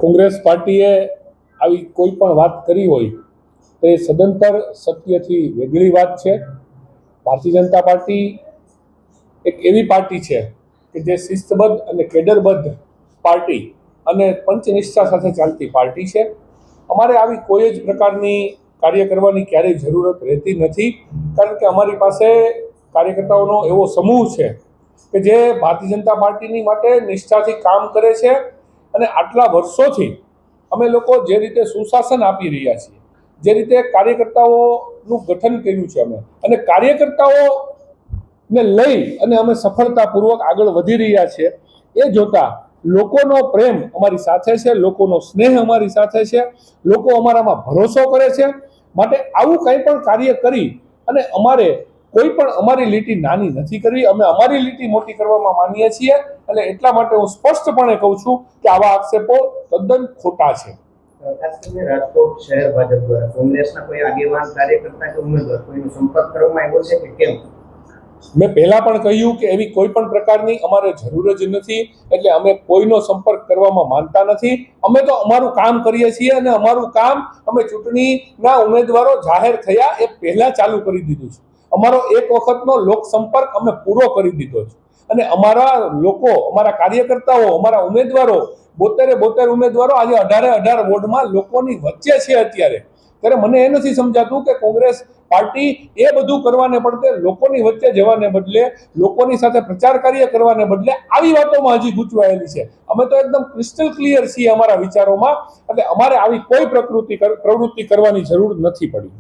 કોંગ્રેસ પાર્ટીએ આવી કોઈ પણ વાત કરી હોય તો એ સદંતર સત્યથી વેગળી વાત છે. ભારતીય જનતા પાર્ટી એક એવી પાર્ટી છે કે જે શિસ્તબદ્ધ અને કેડરબદ્ધ પાર્ટી અને પંચનિષ્ઠા સાથે ચાલતી પાર્ટી છે. અમારે આવી કોઈ જ પ્રકારની કાર્ય કરવાની ક્યારેય જરૂરત રહેતી નથી, કારણ કે અમારી પાસે કાર્યકર્તાઓનો એવો સમૂહ છે કે જે ભારતીય જનતા પાર્ટીની માટે નિષ્ઠાથી કામ કરે છે. અને આટલા વર્ષોથી અમે લોકો જે રીતે સુશાસન આપી રહ્યા છીએ, જે રીતે કાર્યકર્તાઓનું ગઠન કર્યું છે અમે, અને કાર્યકર્તાઓને લઈ અને અમે સફળતાપૂર્વક આગળ વધી રહ્યા છીએ, એ જોતા લોકોનો પ્રેમ અમારી સાથે છે, લોકોનો સ્નેહ અમારી સાથે છે, લોકો અમારામાં ભરોસો કરે છે. માટે આવું કંઈ પણ કાર્ય કરી અને અમારે કોઈ પણ અમારી લીટી નાની નથી કરવી, અમે અમારી લીટી મોટી કરવામાં માનીએ છીએ. અને એટલા માટે હું સ્પષ્ટપણે કહું છું કે આવા આક્ષેપો તદ્દન ખોટા છે. ખાસ કરીને રાજકોટ શહેર ભાજપ દ્વારા કોંગ્રેસના કોઈ આગેવાન કાર્યકર્તા કે ઉમેદવાર કોઈનો સંપર્ક કરવામાં આવ્યો છે કે કેમ? મેં પહેલા પણ કહ્યું કે એવી કોઈ પણ પ્રકારની અમારે જરૂર જ નથી, એટલે અમે કોઈનો સંપર્ક કરવામાં માનતા નથી. અમે તો અમારું કામ કરીએ છીએ અને અમારું કામ અમે ચૂંટણીના ઉમેદવારો જાહેર થયા એ પહેલા ચાલુ કરી દીધું છે. અમારો એક વખતનો લોક સંપર્ક અમે પૂરો કરી દીધો છે, અને અમારા લોકો, અમારા કાર્યકર્તાઓ, અમારા ઉમેદવારો 72 ઉમેદવારો આજે 18 વોર્ડમાં લોકોની વચ્ચે છે અત્યારે. ત્યારે મને એ નથી સમજાતું કે કોંગ્રેસ પાર્ટી એ બધું કરવાને બદલે, લોકોની વચ્ચે જવાને બદલે, લોકોની સાથે પ્રચાર કાર્ય કરવાને બદલે આવી વાતોમાં હજી ગૂંચવાયેલી છે. અમે તો એકદમ ક્રિસ્ટલ ક્લિયર છીએ અમારા વિચારોમાં, એટલે અમારે આવી કોઈ પ્રવૃત્તિ કરવાની જરૂર નથી પડી.